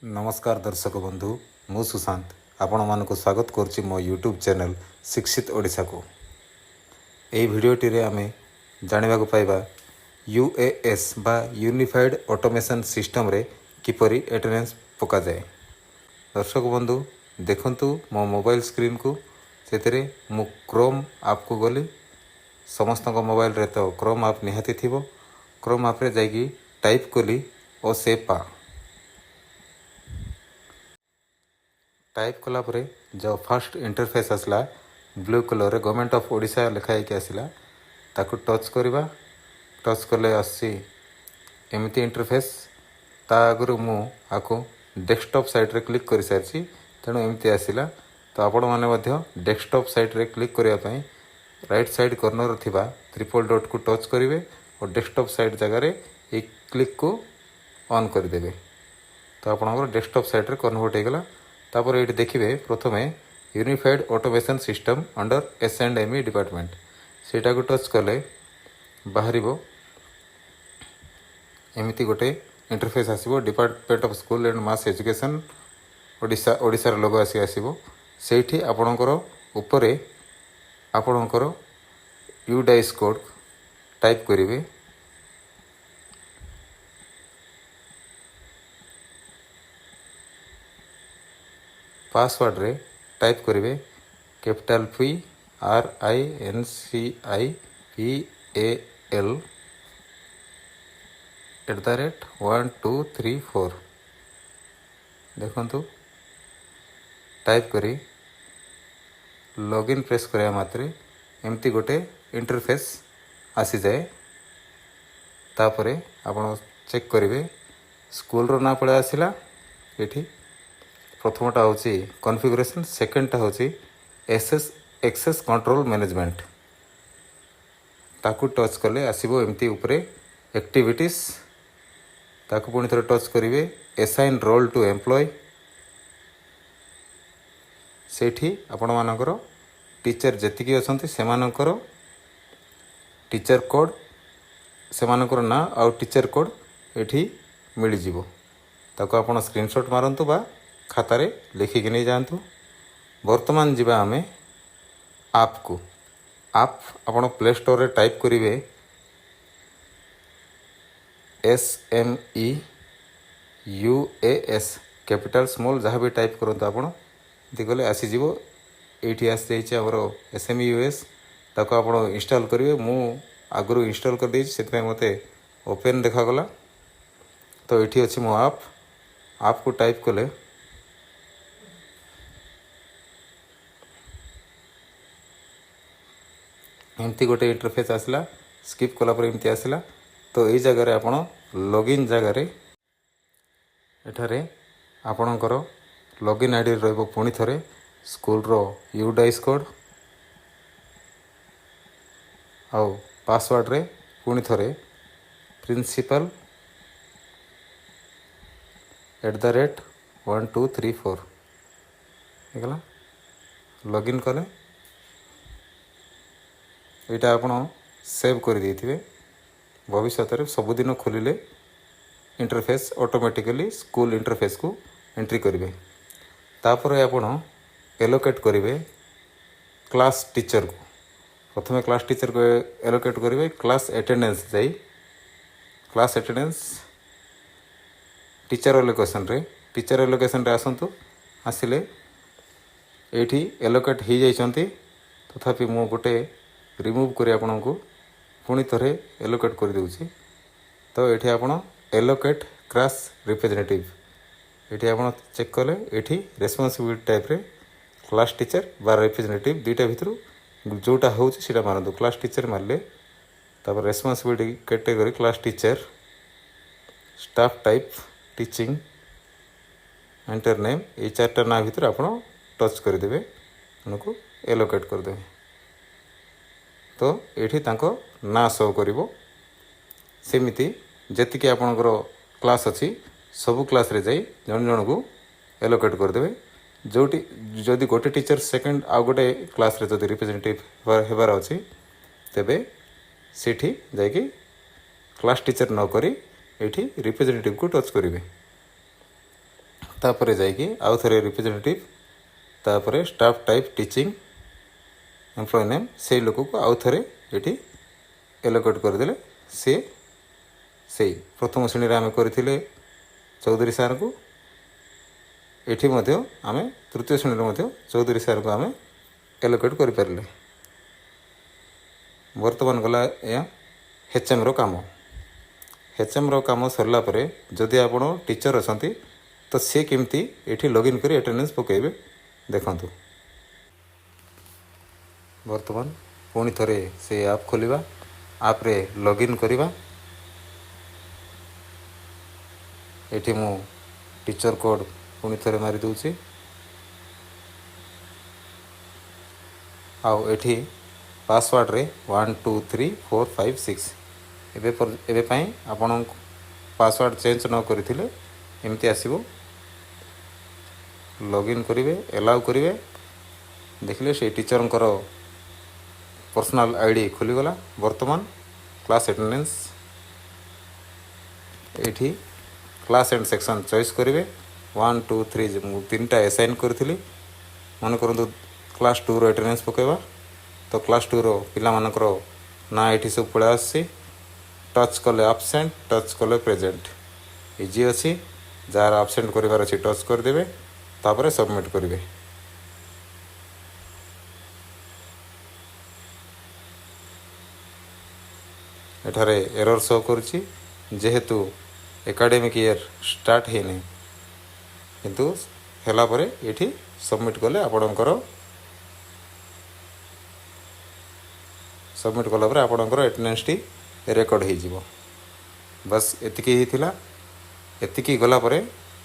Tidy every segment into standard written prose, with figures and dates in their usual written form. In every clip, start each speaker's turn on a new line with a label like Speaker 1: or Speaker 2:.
Speaker 1: नमस्कार दर्शक बंधु मु सुशांत आपण मानक स्वागत करुच्ची मो यूट्यूब चैनल शिक्षित ओडिशा को। यही भिडियोटी रे आमे जानिबा को पाइबा यूएएस बा यूनिफाइड ऑटोमेशन सिस्टम रे किपरि अटेंडेंस पका जाए। दर्शक बंधु देखंतु मो मोबाइल स्क्रीन को सेतरे मु क्रोम ऐप को गली समस्त मोबाइल रे तो क्रोम ऐप निहाती थिबो। क्रोम ऐप रे जाइकी टाइप कली ओ सेपा टाइप कला परे जो फर्स्ट इंटरफेस आसला ब्लू कलर रे गवर्नमेंट ऑफ ओडिशा लिखाई के आसला ताकू टच करवा। टच कले आसी एमती इंटरफेस ता आगु मु आको डेस्कटॉप साइट रे क्लिक कर सारी तेणु एमती आसला। तो आपण मैंने डेस्कटॉप साइट रे क्लिक करने राइट साइड कॉर्नर थिबा ट्रिपल डॉट को टच करेंगे और डेस्कटॉप साइट जगार ये क्लिक को ऑन करदे। तो आप डेस्कटॉप साइट रे कन्वर्ट होगा। तापर ये देखिए प्रथम unified automation system under S&ME department सेटा को टच कले बाहर एमती गोटे इंटरफेस आसो department of school and mass education Odisha ओडिशार लोगो आसी आसो से आपणकर उपरे आपणकर यूडाइस कोड टाइप करेंगे। पासवर्ड रे टाइप करेंगे कैपिटल PRINCIPAL @1234 देखंतु टाइप करी लॉगिन प्रेस करया मात्रे एमती गोटे इंटरफेस आसी जाए। तापरे आपण चेक करेंगे स्कूल रो ना पड़े आसिला एठी प्रथमटा हूँ कॉन्फ़िगरेशन सेकेंडटा हूँ एक्सेस कंट्रोल मैनेजमेंट ताकू टच कले आसीबो एमती उपरे एक्टिविटीज ताकू पुणी थोड़े टच करेंगे असाइन रोल टू एम्प्लॉय सेठी आपण मानकर टीचर जेतिकी अछंती सेमानकर टीचर कोड सेमानकर ना आउ टीचर कोड एठी मिल जिवो। ताकू आपण स्क्रीनशॉट मारंतु बा खातारे लिखिकी नहीं जातु। वर्तमान जीवा आमे आप को आप आपण प्ले स्टोर रे टाइप करेंगे SMEUAS कैपिटल स्मॉल जहाँ भी टाइप करते आपण गले आसीज ये आसी जाइए SMEUAS ताको आपण इंस्टॉल करेंगे। मु आगु इंस्टॉल कर देछि सेति मते ओपन देखागला। तो ये अच्छी मो आप को टाइप कले एमती गोटे इंटरफेस आसला स्किप कलापर एमती आसला। तो ये जगह आपण लॉगिन जगार एठारे आपणकर लॉगिन आईडी रहिबो पुणी थरे स्कूल रो यूडाइस कोड आउ पासवर्ड रे पुणी थरे प्रिंसिपल @1234 हेगला लॉगिन कले यहाँ आपड़ सेव कर देथिबे। भविष्य में सबुदिन खोलिले इंटरफेस ऑटोमेटिकली स्कूल इंटरफेस को एंट्री करेंगे। तापर आपण एलोकेट करेंगे क्लास टीचर को प्रथम क्लास टीचर को एलोकेट करेंगे। क्लास अटेंडेंस जाई क्लास अटेंडेंस टीचर एलोकेशन रे आसंतु आसिले एठी एलोकेट हो जाइछंती। तथापि मु गोटे रिमूव कर आपन को पुणी थरे एलोकेट कर दूची। तो ये आपन एलोकेट क्लास रिप्रेजेंटेटिव ये आपन चेक कले ये रेस्पॉन्सिबिलिटी टाइप रे क्लास टीचर बा रिप्रेजेंटेटिव दुईटा भितर जोटा हो मारतु। क्लास टीचर मारे तापर responsibility category class teacher staff type teaching enter name ये चार्टा ना भितर आपन टच करदे उनको एलोकेट करदे। तो ये ना शो करिवो सेमिति जेतिकी आपणकर क्लास अच्छी सबू क्लास रे जाई जन जन को एलोकेट करदे। जोटी जदि गोटे टीचर सेकेंड आउ गोटे क्लास रे जदि रिप्रेजेंटेटिव हेबार अच्छी तेबे सेठी जाइकी क्लास टीचर न करी एठी रिप्रेजेंटेटिव को टच करेंगे। तापर जाइए आउ थे रिप्रेजेंटेटिव तापर स्टाफ टाइप टीचिंग एम्प्लॉय नेम से लोक को आउ थे ये एलोकेट करदे सी से प्रथम श्रेणी आम करते चौधरी सार को एठी आम तृतीय श्रेणी चौधरी सार को आम एलोकेट करें। बर्तमान गला या एचएम रो काम एचएम रो काम सरला परे जदि आपण टीचर अछंती तो सी केमती एठी लॉगिन करी अटेंडेंस पकेबे देखंतु। बर्तमान पुणी थरे से ऐप खोलिबा ऐप रे लॉगिन करिबा एठी मु टीचर कोड पुणी थरे मारी दूची आउ एठी पासवर्ड रे 1 2 3 4 5 6 एबे पाई आपण पासवर्ड चेंज न करथिले एमती आसीबो लॉगिन करिवे अलाउ करिवे देखिले से टीचर करो पर्सनल आईडी खोली गला। वर्तमान क्लास अटेंडेंस एठी क्लास एंड सेक्शन चॉइस करिवे 1 2 3 मु तीनटा असाइन करथिली मन करंतु क्लास 2 रो अटेंडेंस पकेबा तो क्लास 2 रो पिला मानकर ना एठी सब पळा आसी टच कले एब्सेंट टच कले प्रेजेंट इजी अच्छी जार एब्सेंट करिवार अछि टच कर देबे तापरे सबमिट करिवे। एठारे एरर शो करछि जेहेतु एकेडमिक ईयर स्टार्ट हेने किंतु हेला परे एठी सबमिट कले आपणकर सबमिट कला परे आपणकर अटेंडेंस टी रेकर्ड हो जीवो। बस एतिकी ही थिला एतिकी गला परे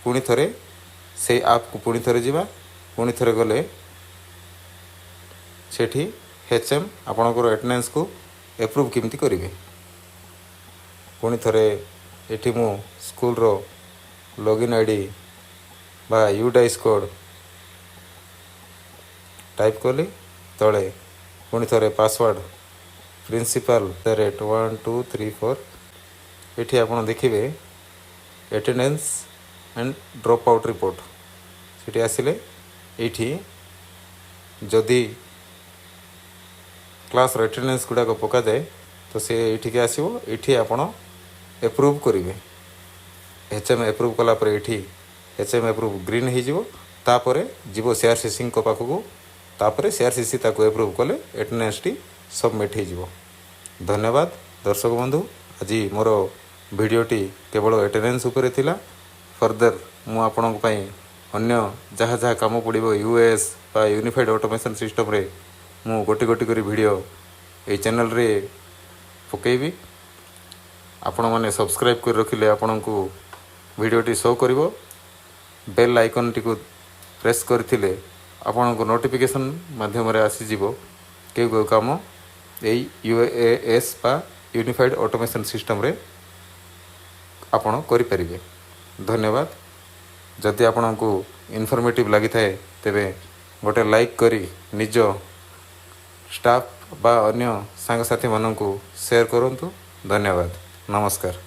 Speaker 1: पुणी थरे से ऐप को पुणी थरे जीवा पुणी थरे गले सेठी एचएम आपणकर अटेंडेंस को एप्रूव केमती करिवे पुणी थरे एठी मु स्कूल रो लॉगिन आईडी बा यूडाइस कोड टाइप कली तले पुणी थरे पासवर्ड प्रिंसिपल @ 1 2 3 4 एठी आपण देखिबे attendance and drop out report सेठी आसिले एठी जदि क्लास अटेंडेंस गुड़ा को पका जाए तो से एठी के आसीबो एठी आपण एप्रूव करिवे एचएम एप्रूव कला पर एठी एचएम एप्रूव ग्रीन हो जीवो तापरे जीवो सीआरसीसी को पाखु तापरे सीआरसीसी ताको एप्रूव कले अटेंडेंस टी सबमिट हो जीवो। धन्यवाद दर्शक बंधु आज मोर भिडियोटी केवल अटेंडेंस उपरे थिला फर्दर मु आपनक पई अन्य जहाँ जहाँ काम पड़ो यूएस बा यूनिफाइड ऑटोमेशन सिस्टम रे मु गोटी गोटी करी वीडियो ए चैनल रे पकेबी आपण माने सब्सक्राइब कर रखिले आपण को वीडियोटी शो करिवो बेल आइकन टी को प्रेस करथिले आपण को नोटिफिकेशन माध्यम रे आसी जीवो के को काम एई यूएएस बा यूनिफाइड ऑटोमेशन सिस्टम रे आपण करि परिबे। धन्यवाद। जदि आपण को इनफॉर्मेटिव लागि थाए तेबे गोटे लाइक करी निज स्टाफ बा अन्य सांग साथी मानन को शेयर करंतु। धन्यवाद। नमस्कार।